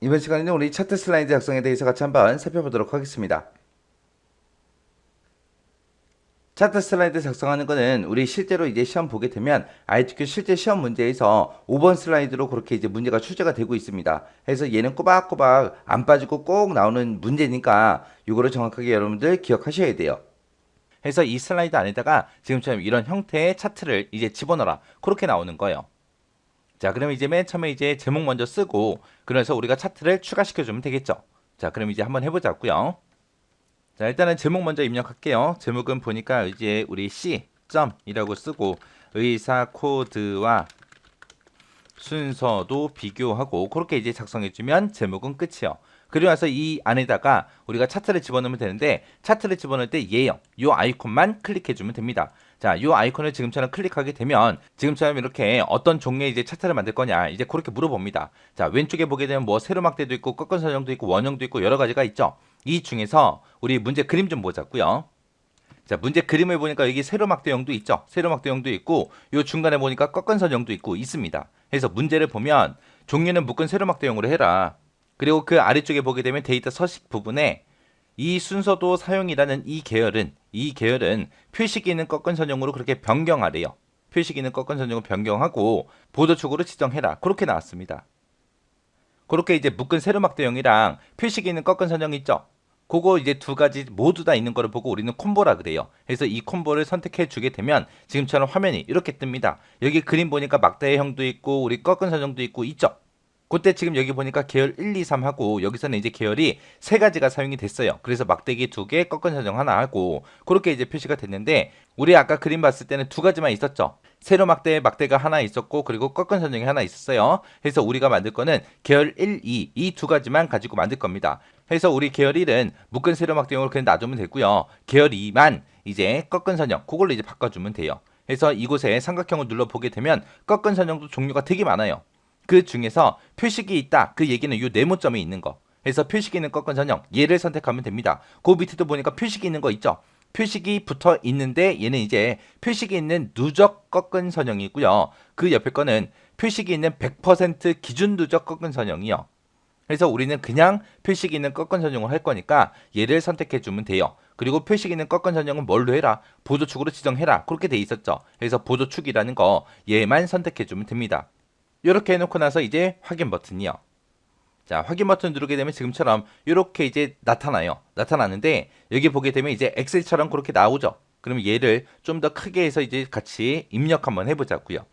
이번 시간에는 우리 차트 슬라이드 작성에 대해서 같이 한번 살펴보도록 하겠습니다. 차트 슬라이드 작성하는 거는 우리 실제로 이제 시험 보게 되면 ITQ 실제 시험 문제에서 5번 슬라이드로 그렇게 이제 문제가 출제가 되고 있습니다. 그래서 얘는 꼬박꼬박 안 빠지고 꼭 나오는 문제니까 이거를 정확하게 여러분들 기억하셔야 돼요. 그래서 이 슬라이드 안에다가 지금처럼 이런 형태의 차트를 이제 집어넣어라. 그렇게 나오는 거예요. 자, 그럼 이제 맨 처음에 이제 제목 먼저 쓰고, 그래서 우리가 차트를 추가시켜주면 되겠죠. 자, 그럼 이제 한번 해보자고요. 자, 일단은 제목 먼저 입력할게요. 제목은 보니까 이제 우리 C.이라고 쓰고, 의사 코드와 순서도 비교하고, 그렇게 이제 작성해주면 제목은 끝이요. 그리고 나서 이 안에다가 우리가 차트를 집어넣으면 되는데, 차트를 집어넣을 때 얘요. 요 아이콘만 클릭해주면 됩니다. 자, 요 아이콘을 지금처럼 클릭하게 되면 지금처럼 이렇게 어떤 종류의 이제 차트를 만들 거냐 이제 그렇게 물어봅니다. 자, 왼쪽에 보게 되면 뭐 세로막대도 있고 꺾은 선형도 있고 원형도 있고 여러 가지가 있죠. 이 중에서 우리 문제 그림 좀 보자고요. 자, 문제 그림을 보니까 여기 세로막대형도 있죠. 세로막대형도 있고 요 중간에 보니까 꺾은 선형도 있고 있습니다. 그래서 문제를 보면 종류는 묶은 세로막대형으로 해라. 그리고 그 아래쪽에 보게 되면 데이터 서식 부분에 이 순서도 사용이라는 이 계열은 표시기는 꺾은 선형으로 그렇게 변경하래요. 표시기는 꺾은 선형으로 변경하고 보도축으로 지정해라. 그렇게 나왔습니다. 그렇게 이제 묶은 세로막대형이랑 표시기는 꺾은 선형 있죠. 그거 이제 두 가지 모두 다 있는 거를 보고 우리는 콤보라 그래요. 그래서 이 콤보를 선택해 주게 되면 지금처럼 화면이 이렇게 뜹니다. 여기 그림 보니까 막대형도 있고 우리 꺾은 선형도 있고 있죠. 그때 지금 여기 보니까 계열 1, 2, 3 하고 여기서는 이제 계열이 세 가지가 사용이 됐어요. 그래서 막대기 두 개, 꺾은 선형 하나 하고 그렇게 이제 표시가 됐는데 우리 아까 그림 봤을 때는 두 가지만 있었죠. 세로 막대가 하나 있었고 그리고 꺾은 선형이 하나 있었어요. 그래서 우리가 만들 거는 계열 1, 2 이 두 가지만 가지고 만들 겁니다. 그래서 우리 계열 1은 묶은 세로 막대용으로 그냥 놔두면 되고요. 계열 2만 이제 꺾은 선형 그걸로 이제 바꿔주면 돼요. 그래서 이곳에 삼각형을 눌러보게 되면 꺾은 선형도 종류가 되게 많아요. 그 중에서 표식이 있다. 그 얘기는 이 네모점에 있는 거. 그래서 표식이 있는 꺾은 선형 얘를 선택하면 됩니다. 그 밑에도 보니까 표식이 있는 거 있죠. 표식이 붙어 있는데 얘는 이제 표식이 있는 누적 꺾은 선형이고요. 그 옆에 거는 표식이 있는 100% 기준 누적 꺾은 선형이요. 그래서 우리는 그냥 표식이 있는 꺾은 선형을 할 거니까 얘를 선택해 주면 돼요. 그리고 표식이 있는 꺾은 선형은 뭘로 해라? 보조축으로 지정해라. 그렇게 돼 있었죠. 그래서 보조축이라는 거 얘만 선택해 주면 됩니다. 이렇게 해놓고 나서 이제 확인 버튼이요. 자, 확인 버튼 누르게 되면 지금처럼 이렇게 이제 나타나는데 여기 보게 되면 이제 엑셀처럼 그렇게 나오죠. 그러면 얘를 좀 더 크게 해서 이제 같이 입력 한번 해보자고요.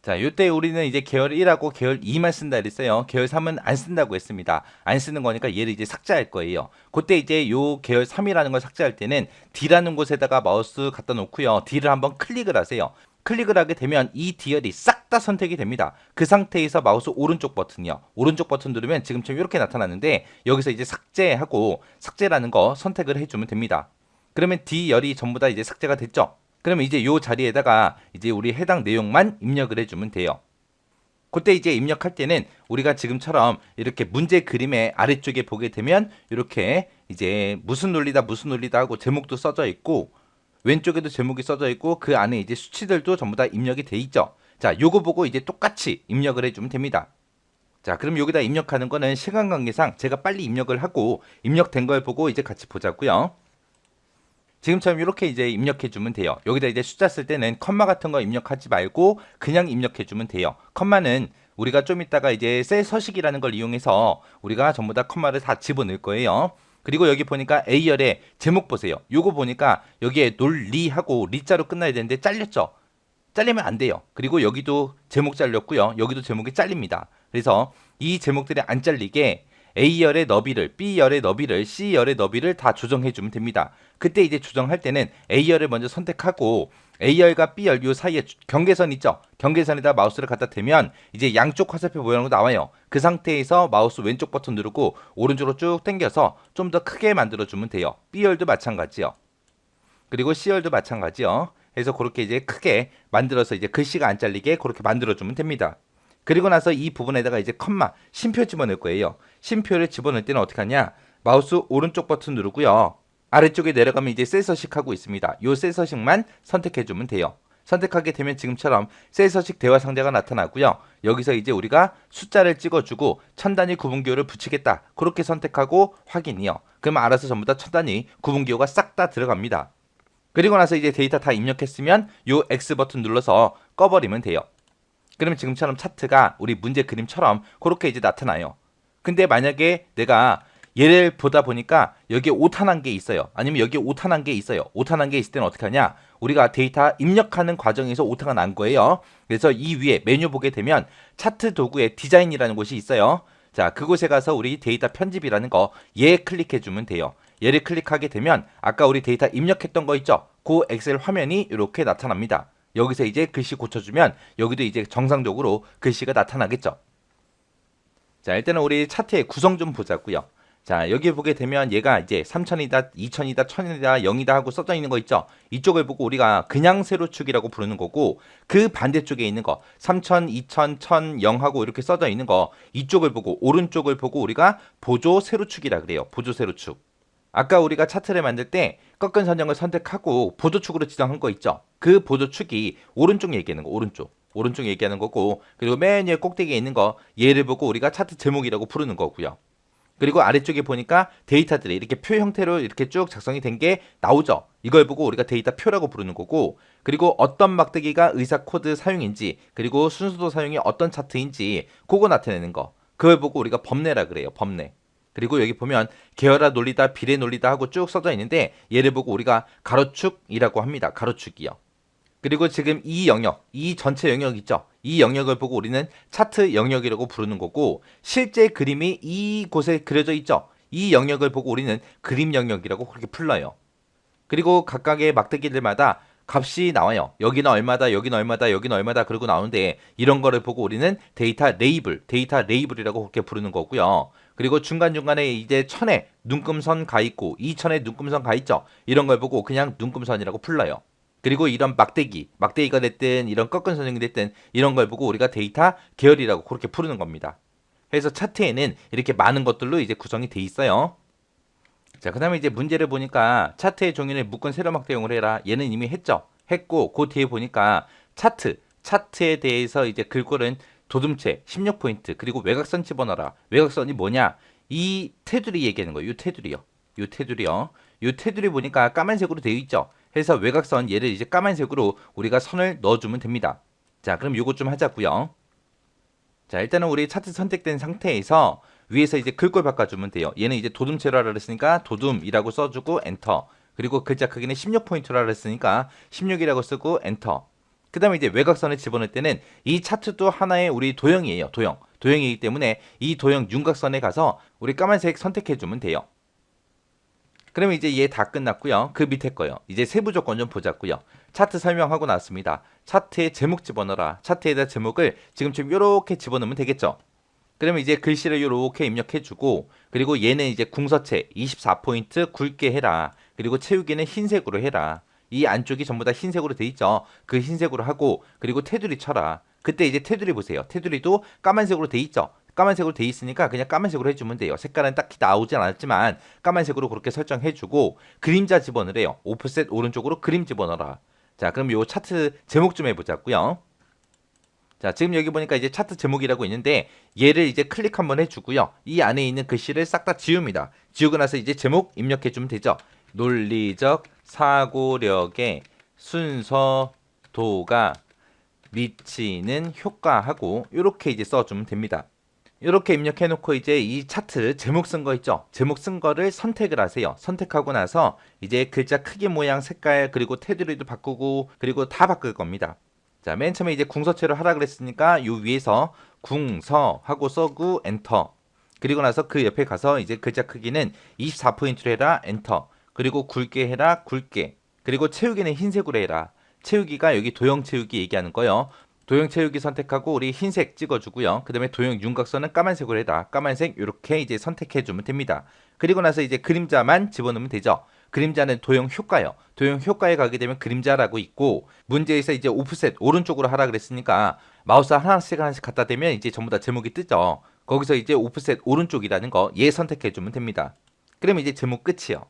자, 요때 우리는 이제 계열 1하고 계열 2만 쓴다 그랬어요. 계열 3은 안 쓴다고 했습니다. 안 쓰는 거니까 얘를 이제 삭제할 거예요. 그때 이제 요 계열 3이라는 걸 삭제할 때는 D라는 곳에다가 마우스 갖다 놓고요. D를 한번 클릭을 하세요. 클릭을 하게 되면 이 디열이 싹 다 선택이 됩니다. 그 상태에서 마우스 오른쪽 버튼이요. 오른쪽 버튼 누르면 지금처럼 이렇게 나타나는데 여기서 이제 삭제하고 삭제라는 거 선택을 해주면 됩니다. 그러면 D열이 전부 다 이제 삭제가 됐죠. 그러면 이제 요 자리에다가 이제 우리 해당 내용만 입력을 해주면 돼요. 그때 이제 입력할 때는 우리가 지금처럼 이렇게 문제 그림의 아래쪽에 보게 되면 이렇게 이제 무슨 논리다 하고 제목도 써져 있고 왼쪽에도 제목이 써져 있고 그 안에 이제 수치들도 전부 다 입력이 돼 있죠. 자, 요거 보고 이제 똑같이 입력을 해주면 됩니다. 자, 그럼 여기다 입력하는 거는 시간 관계상 제가 빨리 입력을 하고 입력된 걸 보고 이제 같이 보자고요. 지금처럼 이렇게 이제 입력해주면 돼요. 여기다 이제 숫자 쓸 때는 컴마 같은 거 입력하지 말고 그냥 입력해주면 돼요. 컴마는 우리가 좀 이따가 이제 셀 서식이라는 걸 이용해서 우리가 전부 다 컴마를 다 집어넣을 거예요. 그리고 여기 보니까 A열의 제목 보세요. 요거 보니까 여기에 논리하고 리자로 끝나야 되는데 잘렸죠. 잘리면 안 돼요. 그리고 여기도 제목 잘렸고요. 여기도 제목이 잘립니다. 그래서 이 제목들이 안 잘리게 A열의 너비를, B열의 너비를, C열의 너비를 다 조정해 주면 됩니다. 그때 이제 조정할 때는 A열을 먼저 선택하고 A열과 B열 요 사이에 경계선 있죠? 경계선에다 마우스를 갖다 대면 이제 양쪽 화살표 모양으로 나와요. 그 상태에서 마우스 왼쪽 버튼 누르고 오른쪽으로 쭉 당겨서 좀 더 크게 만들어주면 돼요. B열도 마찬가지요. 그리고 C열도 마찬가지요. 그래서 그렇게 이제 크게 만들어서 이제 글씨가 안 잘리게 그렇게 만들어주면 됩니다. 그리고 나서 이 부분에다가 이제 컴마, 쉼표 집어넣을 거예요. 쉼표를 집어넣을 때는 어떻게 하냐? 마우스 오른쪽 버튼 누르고요. 아래쪽에 내려가면 이제 셀 서식 하고 있습니다. 요 셀 서식만 선택해주면 돼요. 선택하게 되면 지금처럼 셀 서식 대화 상자가 나타나고요. 여기서 이제 우리가 숫자를 찍어주고 천 단위 구분기호를 붙이겠다. 그렇게 선택하고 확인이요. 그러면 알아서 전부 다 천 단위 구분기호가 싹 다 들어갑니다. 그리고 나서 이제 데이터 다 입력했으면 요 X 버튼 눌러서 꺼버리면 돼요. 그러면 지금처럼 차트가 우리 문제 그림처럼 그렇게 이제 나타나요. 근데 만약에 내가 얘를 보다 보니까 여기에 오타난 게 있어요. 아니면 여기에 오타난 게 있어요. 오타난 게 있을 때는 어떻게 하냐? 우리가 데이터 입력하는 과정에서 오타가 난 거예요. 그래서 이 위에 메뉴 보게 되면 차트 도구에 디자인이라는 곳이 있어요. 자, 그곳에 가서 우리 데이터 편집이라는 거 얘 클릭해 주면 돼요. 얘를 클릭하게 되면 아까 우리 데이터 입력했던 거 있죠? 그 엑셀 화면이 이렇게 나타납니다. 여기서 이제 글씨 고쳐주면 여기도 이제 정상적으로 글씨가 나타나겠죠. 자, 일단은 우리 차트의 구성 좀 보자고요. 자, 여기 보게 되면 얘가 이제 3000이다, 2000이다, 1000이다, 0이다 하고 써져 있는 거 있죠? 이쪽을 보고 우리가 그냥 세로축이라고 부르는 거고 그 반대쪽에 있는 거 3000, 2000, 1000, 0 하고 이렇게 써져 있는 거 이쪽을 보고 오른쪽을 보고 우리가 보조 세로축이라 그래요. 보조 세로축. 아까 우리가 차트를 만들 때 꺾은 선형을 선택하고 보조축으로 지정한 거 있죠? 그 보조축이 오른쪽 얘기하는 거, 오른쪽 얘기하는 거고 그리고 맨 위에 꼭대기에 있는 거 얘를 보고 우리가 차트 제목이라고 부르는 거고요. 그리고 아래쪽에 보니까 데이터들이 이렇게 표 형태로 이렇게 쭉 작성이 된 게 나오죠. 이걸 보고 우리가 데이터 표라고 부르는 거고 그리고 어떤 막대기가 의사 코드 사용인지 그리고 순서도 사용이 어떤 차트인지 그거 나타내는 거. 그걸 보고 우리가 범례라 그래요. 범례. 그리고 여기 보면 계열화 논리다, 비례 논리다 하고 쭉 써져 있는데 얘를 보고 우리가 가로축이라고 합니다. 가로축이요. 그리고 지금 이 영역, 이 전체 영역 있죠? 이 영역을 보고 우리는 차트 영역이라고 부르는 거고 실제 그림이 이곳에 그려져 있죠? 이 영역을 보고 우리는 그림 영역이라고 그렇게 불러요. 그리고 각각의 막대기들마다 값이 나와요. 여기는 얼마다, 여기는 얼마다, 여기는 얼마다 그러고 나오는데 이런 거를 보고 우리는 데이터 레이블이라고 그렇게 부르는 거고요. 그리고 중간중간에 이제 1000에 눈금선 가 있고 2000에 눈금선 가 있죠? 이런 걸 보고 그냥 눈금선이라고 불러요. 그리고 이런 막대기가 됐든 이런 꺾은 선형이 됐든 이런 걸 보고 우리가 데이터 계열이라고 그렇게 부르는 겁니다. 그래서 차트에는 이렇게 많은 것들로 이제 구성이 돼 있어요. 자, 그 다음에 이제 문제를 보니까 차트의 종류를 묶은 세로 막대용으로 해라. 얘는 이미 했고, 그 뒤에 보니까 차트에 대해서 이제 글꼴은 도둠체, 16포인트, 그리고 외곽선 집어넣어라. 외곽선이 뭐냐? 이 테두리 얘기하는 거예요. 이 테두리요. 이 테두리 보니까 까만색으로 되어 있죠. 그래서 외곽선 얘를 이제 까만색으로 우리가 선을 넣어주면 됩니다. 자, 그럼 요거 좀 하자고요. 자, 일단은 우리 차트 선택된 상태에서 위에서 이제 글꼴 바꿔주면 돼요. 얘는 이제 도둠체로 하라 그랬으니까 도둠이라고 써주고 엔터. 그리고 글자 크기는 16포인트로 하라 그랬으니까 16이라고 쓰고 엔터. 그 다음에 이제 외곽선을 집어넣을 때는 이 차트도 하나의 우리 도형이에요. 도형이기 때문에 이 도형 윤곽선에 가서 우리 까만색 선택해주면 돼요. 그러면 이제 얘 다 끝났고요. 그 밑에 거요. 이제 세부 조건 좀 보자고요. 차트 설명하고 나왔습니다. 차트에 제목 집어넣어라. 차트에다 제목을 지금처럼 이렇게 집어넣으면 되겠죠. 그러면 이제 글씨를 이렇게 입력해주고 그리고 얘는 이제 궁서체 24포인트 굵게 해라. 그리고 채우기는 흰색으로 해라. 이 안쪽이 전부 다 흰색으로 돼 있죠. 그 흰색으로 하고 그리고 테두리 쳐라. 그때 이제 테두리 보세요. 테두리도 까만색으로 돼 있죠. 까만색으로 돼 있으니까 그냥 까만색으로 해주면 돼요. 색깔은 딱히 나오진 않았지만 까만색으로 그렇게 설정해주고 그림자 집어넣으래요. 오프셋 오른쪽으로 그림 집어넣어라. 자, 그럼 요 차트 제목 좀 해보자고요. 자, 지금 여기 보니까 이제 차트 제목이라고 있는데 얘를 이제 클릭 한번 해주고요. 이 안에 있는 글씨를 싹 다 지웁니다. 지우고 나서 이제 제목 입력해주면 되죠. 논리적 사고력의 순서도가 미치는 효과하고 이렇게 이제 써주면 됩니다. 이렇게 입력해놓고 이제 이 차트 제목 쓴 거 있죠? 제목 쓴 거를 선택을 하세요. 선택하고 나서 이제 글자 크기, 모양, 색깔, 그리고 테두리도 바꾸고 그리고 다 바꿀 겁니다. 자, 맨 처음에 이제 궁서체로 하라 그랬으니까 요 위에서 궁서 하고 써고 엔터. 그리고 나서 그 옆에 가서 이제 글자 크기는 24포인트로 해라 엔터. 그리고 굵게 해라 굵게. 그리고 채우기는 흰색으로 해라. 채우기가 여기 도형 채우기 얘기하는 거요. 도형 채우기 선택하고 우리 흰색 찍어주고요. 그 다음에 도형 윤곽선은 까만색으로 해라. 까만색 이렇게 이제 선택해주면 됩니다. 그리고 나서 이제 그림자만 집어넣으면 되죠. 그림자는 도형 효과요. 도형 효과에 가게 되면 그림자라고 있고 문제에서 이제 오프셋 오른쪽으로 하라 그랬으니까 마우스 하나씩 갖다 대면 이제 전부 다 제목이 뜨죠. 거기서 이제 오프셋 오른쪽이라는 거 얘 선택해주면 됩니다. 그러면 이제 제목 끝이요.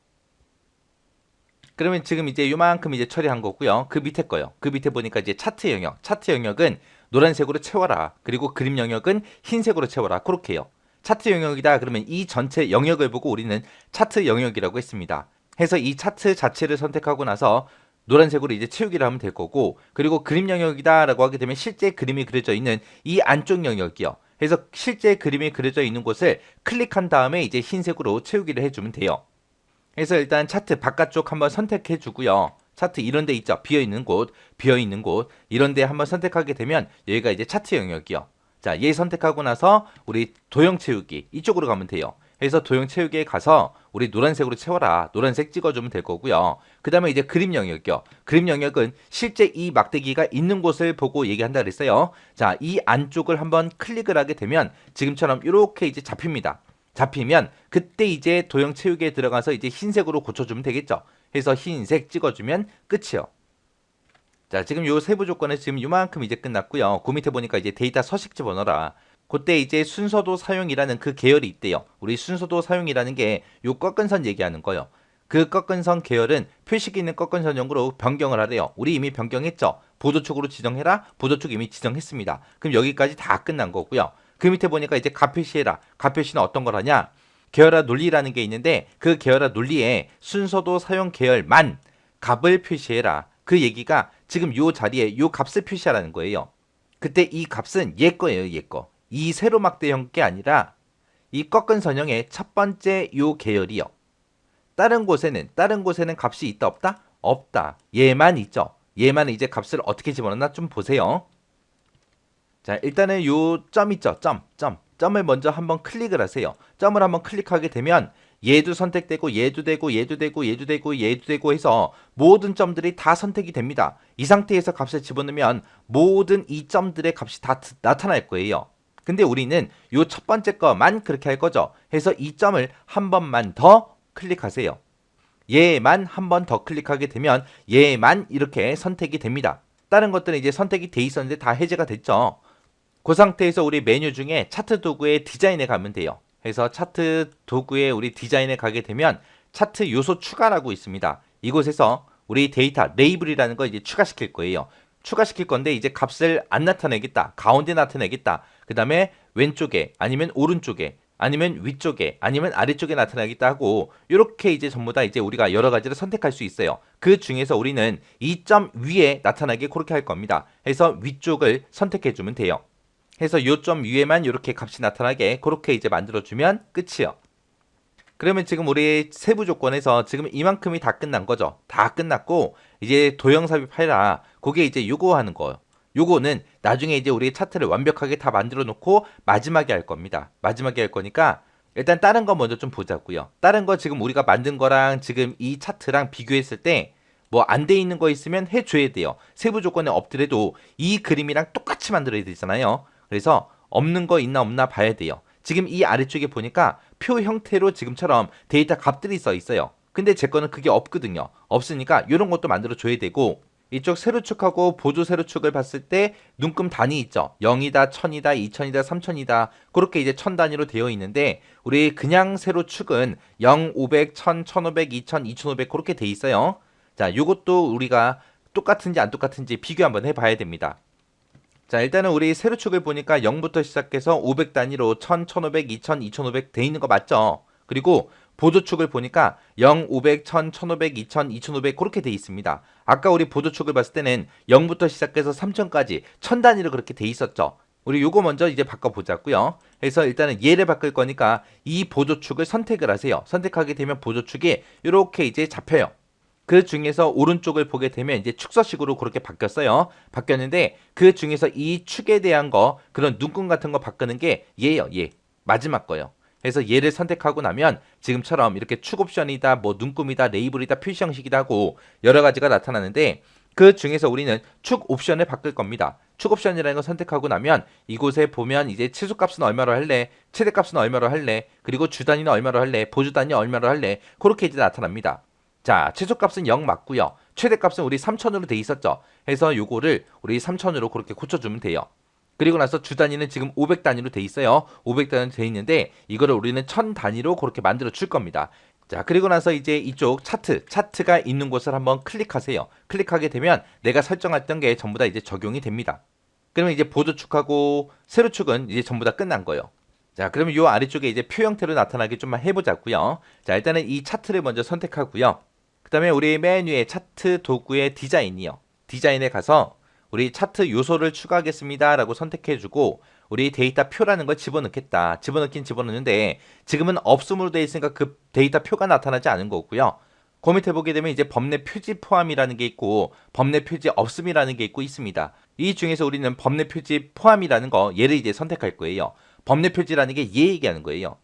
그러면 지금 이제 요만큼 이제 처리한 거고요. 그 밑에 거요. 그 밑에 보니까 이제 차트 영역. 차트 영역은 노란색으로 채워라. 그리고 그림 영역은 흰색으로 채워라. 그렇게 해요. 차트 영역이다. 그러면 이 전체 영역을 보고 우리는 차트 영역이라고 했습니다. 해서 이 차트 자체를 선택하고 나서 노란색으로 이제 채우기를 하면 될 거고, 그리고 그림 영역이다라고 하게 되면 실제 그림이 그려져 있는 이 안쪽 영역이요. 그래서 실제 그림이 그려져 있는 곳을 클릭한 다음에 이제 흰색으로 채우기를 해주면 돼요. 그래서 일단 차트 바깥쪽 한번 선택해 주고요. 차트 이런 데 있죠. 비어있는 곳, 이런 데 한번 선택하게 되면 여기가 이제 차트 영역이요. 자, 얘 선택하고 나서 우리 도형 채우기 이쪽으로 가면 돼요. 그래서 도형 채우기에 가서 우리 노란색으로 채워라. 노란색 찍어주면 될 거고요. 그 다음에 이제 그림 영역이요. 그림 영역은 실제 이 막대기가 있는 곳을 보고 얘기한다 그랬어요. 자, 이 안쪽을 한번 클릭을 하게 되면 지금처럼 이렇게 이제 잡힙니다. 잡히면 그때 이제 도형 채우기에 들어가서 이제 흰색으로 고쳐주면 되겠죠. 그래서 흰색 찍어주면 끝이요. 자, 지금 요 세부 조건은 지금 요만큼 이제 끝났고요. 그 밑에 보니까 이제 데이터 서식 집어넣어라. 그때 이제 순서도 사용이라는 그 계열이 있대요. 우리 순서도 사용이라는 게 요 꺾은 선 얘기하는 거예요. 그 꺾은 선 계열은 표식이 있는 꺾은 선형으로 변경을 하래요. 우리 이미 변경했죠. 보도축으로 지정해라. 보도축 이미 지정했습니다. 그럼 여기까지 다 끝난 거고요. 그 밑에 보니까 이제 값표시해라. 값표시는 어떤 걸 하냐? 계열화 논리라는 게 있는데 그 계열화 논리에 순서도 사용 계열만 값을 표시해라. 그 얘기가 지금 요 자리에 요 값을 표시하라는 거예요. 그때 이 값은 얘 거예요, 얘 거. 이 세로 막대형 게 아니라 이 꺾은 선형의 첫 번째 요 계열이요. 다른 곳에는 값이 있다 없다? 없다. 얘만 있죠. 얘만 이제 값을 어떻게 집어넣나 좀 보세요. 자, 일단은 요 점 있죠. 점을 먼저 한번 클릭을 하세요. 점을 한번 클릭하게 되면 얘도 선택되고 얘도 되고 얘도 되고 얘도 되고 얘도 되고 해서 모든 점들이 다 선택이 됩니다. 이 상태에서 값을 집어넣으면 모든 이 점들의 값이 다 나타날 거예요. 근데 우리는 요 첫 번째 거만 그렇게 할 거죠. 해서 이 점을 한 번만 더 클릭하세요. 얘만 한 번 더 클릭하게 되면 얘만 이렇게 선택이 됩니다. 다른 것들은 이제 선택이 돼 있었는데 다 해제가 됐죠. 그 상태에서 우리 메뉴 중에 차트 도구의 디자인에 가면 돼요. 그래서 차트 도구의 우리 디자인에 가게 되면 차트 요소 추가라고 있습니다. 이곳에서 우리 데이터 레이블이라는 거 이제 추가시킬 거예요. 추가시킬 건데 이제 값을 안 나타내겠다. 가운데 나타내겠다. 그 다음에 왼쪽에 아니면 오른쪽에 아니면 위쪽에 아니면 아래쪽에 나타나겠다 하고 이렇게 이제 전부 다 이제 우리가 여러 가지를 선택할 수 있어요. 그 중에서 우리는 이 점 위에 나타나게 그렇게 할 겁니다. 해서 위쪽을 선택해 주면 돼요. 해서 요점 위에만 이렇게 값이 나타나게 그렇게 이제 만들어주면 끝이요. 그러면 지금 우리 세부 조건에서 지금 이만큼이 다 끝난 거죠. 다 끝났고 이제 도형 삽입해라. 그게 이제 요거 하는 거예요. 요거는 나중에 이제 우리 차트를 완벽하게 다 만들어 놓고 마지막에 할 겁니다. 마지막에 할 거니까 일단 다른 거 먼저 좀 보자고요. 다른 거 지금 우리가 만든 거랑 지금 이 차트랑 비교했을 때 뭐 안 돼 있는 거 있으면 해줘야 돼요. 세부 조건에 없더라도 이 그림이랑 똑같이 만들어야 되잖아요. 그래서 없는 거 있나 없나 봐야 돼요. 지금 이 아래쪽에 보니까 표 형태로 지금처럼 데이터 값들이 써 있어요. 근데 제 거는 그게 없거든요. 없으니까 이런 것도 만들어 줘야 되고 이쪽 세로축하고 보조 세로축을 봤을 때 눈금 단위 있죠. 0이다, 1000이다, 2000이다, 3000이다. 그렇게 이제 1000 단위로 되어 있는데 우리 그냥 세로축은 0, 500, 1000, 1500, 2000, 2500 그렇게 돼 있어요. 자, 요것도 우리가 똑같은지 안 똑같은지 비교 한번 해봐야 됩니다. 자, 일단은 우리 세로축을 보니까 0부터 시작해서 500 단위로 1000, 1500, 2000, 2500 돼 있는 거 맞죠? 그리고 보조축을 보니까 0, 500, 1000, 1500, 2000, 2500 그렇게 돼 있습니다. 아까 우리 보조축을 봤을 때는 0부터 시작해서 3000까지 1000 단위로 그렇게 돼 있었죠. 우리 요거 먼저 이제 바꿔보자고요. 그래서 일단은 얘를 바꿀 거니까 이 보조축을 선택을 하세요. 선택하게 되면 보조축이 이렇게 이제 잡혀요. 그 중에서 오른쪽을 보게 되면 이제 축서식으로 그렇게 바뀌었어요. 바뀌었는데 그 중에서 이 축에 대한 거 그런 눈금 같은 거 바꾸는 게 얘예요. 얘. 마지막 거예요. 그래서 얘를 선택하고 나면 지금처럼 이렇게 축 옵션이다, 뭐 눈금이다, 레이블이다, 표시 형식이다 하고 여러 가지가 나타나는데 그 중에서 우리는 축 옵션을 바꿀 겁니다. 축 옵션이라는 거 선택하고 나면 이곳에 보면 이제 치수값은 얼마로 할래, 최대값은 얼마로 할래, 그리고 주단위는 얼마로 할래, 보주단위 얼마로 할래 그렇게 이제 나타납니다. 자, 최소값은 0 맞고요. 최대값은 우리 3000으로 돼 있었죠. 해서 요거를 우리 3000으로 그렇게 고쳐주면 돼요. 그리고 나서 주 단위는 지금 500 단위로 돼 있어요. 500 단위로 돼 있는데 이거를 우리는 1000 단위로 그렇게 만들어 줄 겁니다. 자, 그리고 나서 이제 이쪽 차트가 있는 곳을 한번 클릭하세요. 클릭하게 되면 내가 설정했던 게 전부 다 이제 적용이 됩니다. 그러면 이제 보조축하고 세로축은 이제 전부 다 끝난 거예요. 자, 그러면 이 아래쪽에 이제 표 형태로 나타나게 좀만 해보자고요. 자, 일단은 이 차트를 먼저 선택하고요. 그 다음에 우리 맨 위에 차트 도구의 디자인이요. 디자인에 가서 우리 차트 요소를 추가하겠습니다 라고 선택해주고 우리 데이터 표라는 걸 집어넣겠다. 집어넣긴 집어넣는데 지금은 없음으로 되어 있으니까 그 데이터 표가 나타나지 않은 거고요. 그 밑에 보게 되면 이제 법내 표지 포함이라는 게 있고 법내 표지 없음이라는 게 있고 있습니다. 이 중에서 우리는 법내 표지 포함이라는 거 얘를 이제 선택할 거예요. 법내 표지라는 게 얘 얘기하는 거예요.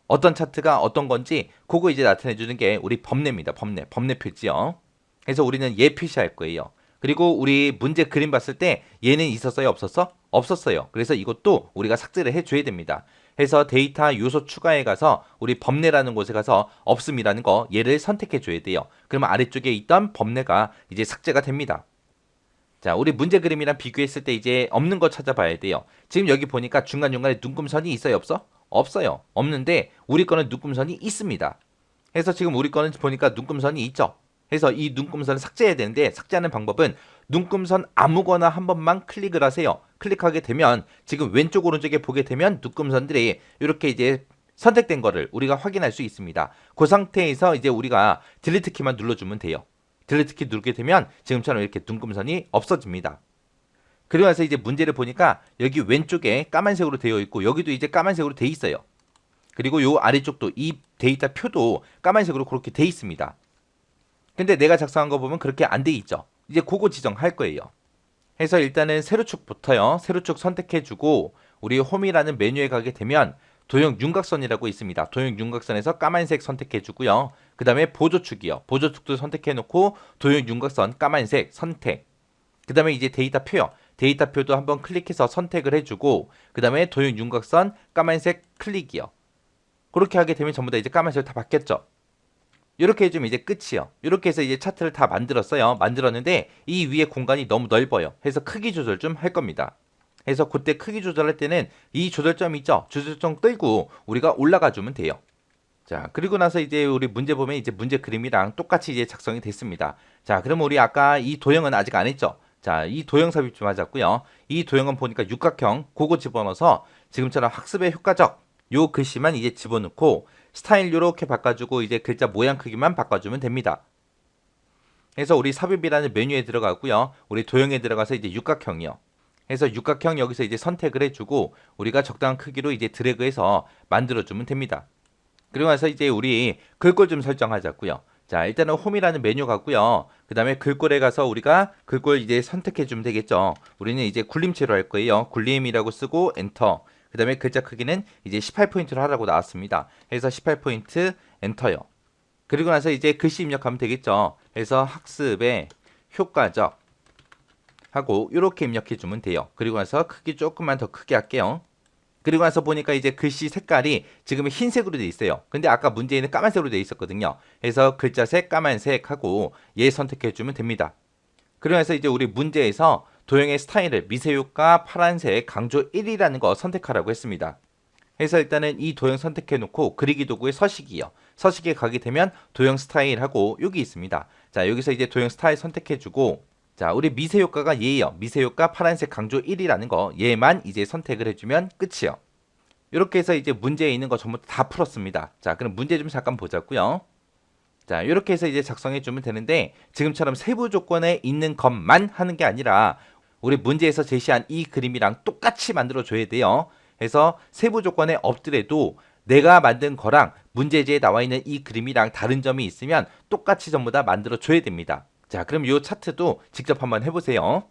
어떤 차트가 어떤 건지 그거 이제 나타내 주는 게 우리 법내입니다. 법내 표지요. 그래서 우리는 얘 표시할 거예요. 그리고 우리 문제 그림 봤을 때 얘는 있었어요? 없었어? 없었어요. 그래서 이것도 우리가 삭제를 해줘야 됩니다. 해서 데이터 요소 추가에 가서 우리 법내라는 곳에 가서 없음이라는 거 얘를 선택해 줘야 돼요. 그러면 아래쪽에 있던 법내가 이제 삭제가 됩니다. 자, 우리 문제 그림이랑 비교했을 때 이제 없는 거 찾아봐야 돼요. 지금 여기 보니까 중간중간에 눈금선이 있어요? 없어? 없어요. 없는데 우리 거는 눈금선이 있습니다. 그래서 지금 우리 거는 보니까 눈금선이 있죠. 그래서 이 눈금선을 삭제해야 되는데 삭제하는 방법은 눈금선 아무거나 한 번만 클릭을 하세요. 클릭하게 되면 지금 왼쪽 오른쪽에 보게 되면 눈금선들이 이렇게 이제 선택된 거를 우리가 확인할 수 있습니다. 그 상태에서 이제 우리가 딜리트 키만 눌러주면 돼요. 딜리트 키 누르게 되면 지금처럼 이렇게 눈금선이 없어집니다. 그리고 나서 이제 문제를 보니까 여기 왼쪽에 까만색으로 되어 있고 여기도 이제 까만색으로 되어 있어요. 그리고 요 아래쪽도 이 데이터 표도 까만색으로 그렇게 되어 있습니다. 근데 내가 작성한 거 보면 그렇게 안 돼 있죠. 이제 그거 지정할 거예요. 해서 일단은 세로축부터요. 세로축 선택해주고 우리 홈이라는 메뉴에 가게 되면 도형 윤곽선이라고 있습니다. 도형 윤곽선에서 까만색 선택해주고요. 그 다음에 보조축이요. 보조축도 선택해놓고 도형 윤곽선 까만색 선택. 그 다음에 이제 데이터 표요. 데이터 표도 한번 클릭해서 선택을 해주고 그 다음에 도형 윤곽선 까만색 클릭이요. 그렇게 하게 되면 전부 다 이제 까만색으로 다 바뀌었죠. 이렇게 해주면 이제 끝이요. 이렇게 해서 이제 차트를 다 만들었어요. 만들었는데 이 위에 공간이 너무 넓어요. 해서 크기 조절 좀 할 겁니다. 해서 그때 크기 조절할 때는 이 조절점 있죠? 조절점 끌고 우리가 올라가 주면 돼요. 자, 그리고 나서 이제 우리 문제 보면 이제 문제 그림이랑 똑같이 이제 작성이 됐습니다. 자, 그러면 우리 아까 이 도형은 아직 안 했죠? 자, 이 도형 삽입 좀 하자고요. 이 도형은 보니까 육각형 그거 집어넣어서 지금처럼 학습에 효과적 요 글씨만 이제 집어넣고 스타일 요렇게 바꿔주고 이제 글자 모양 크기만 바꿔주면 됩니다. 그래서 우리 삽입이라는 메뉴에 들어가고요. 우리 도형에 들어가서 이제 육각형이요. 그래서 육각형 여기서 이제 선택을 해주고 우리가 적당한 크기로 이제 드래그해서 만들어주면 됩니다. 그리고 나서 이제 우리 글꼴 좀 설정하자고요. 자, 일단은 홈이라는 메뉴 가고요. 그 다음에 글꼴에 가서 우리가 글꼴 이제 선택해주면 되겠죠. 우리는 이제 굴림체로 할 거예요. 굴림이라고 쓰고 엔터. 그 다음에 글자 크기는 이제 18포인트로 하라고 나왔습니다. 그래서 18포인트 엔터요. 그리고 나서 이제 글씨 입력하면 되겠죠. 그래서 학습에 효과적 하고 이렇게 입력해 주면 돼요. 그리고 나서 크기 조금만 더 크게 할게요. 그리고 나서 보니까 이제 글씨 색깔이 지금 흰색으로 되어 있어요. 근데 아까 문제에는 까만색으로 되어 있었거든요. 그래서 글자색 까만색 하고 얘 선택해 주면 됩니다. 그리고 나서 이제 우리 문제에서 도형의 스타일을 미세효과 파란색 강조 1이라는 거 선택하라고 했습니다. 그래서 일단은 이 도형 선택해 놓고 그리기 도구의 서식이요. 서식에 가게 되면 도형 스타일하고 여기 있습니다. 자, 여기서 이제 도형 스타일 선택해 주고 자, 우리 미세효과가 얘예요. 미세효과 파란색 강조 1이라는 거 얘만 이제 선택을 해주면 끝이요. 이렇게 해서 이제 문제에 있는 거 전부 다 풀었습니다. 자, 그럼 문제 좀 잠깐 보자고요. 자, 이렇게 해서 이제 작성해 주면 되는데 지금처럼 세부 조건에 있는 것만 하는 게 아니라 우리 문제에서 제시한 이 그림이랑 똑같이 만들어 줘야 돼요. 그래서 세부 조건에 없더라도 내가 만든 거랑 문제지에 나와 있는 이 그림이랑 다른 점이 있으면 똑같이 전부 다 만들어 줘야 됩니다. 자, 그럼 이 차트도 직접 한번 해보세요.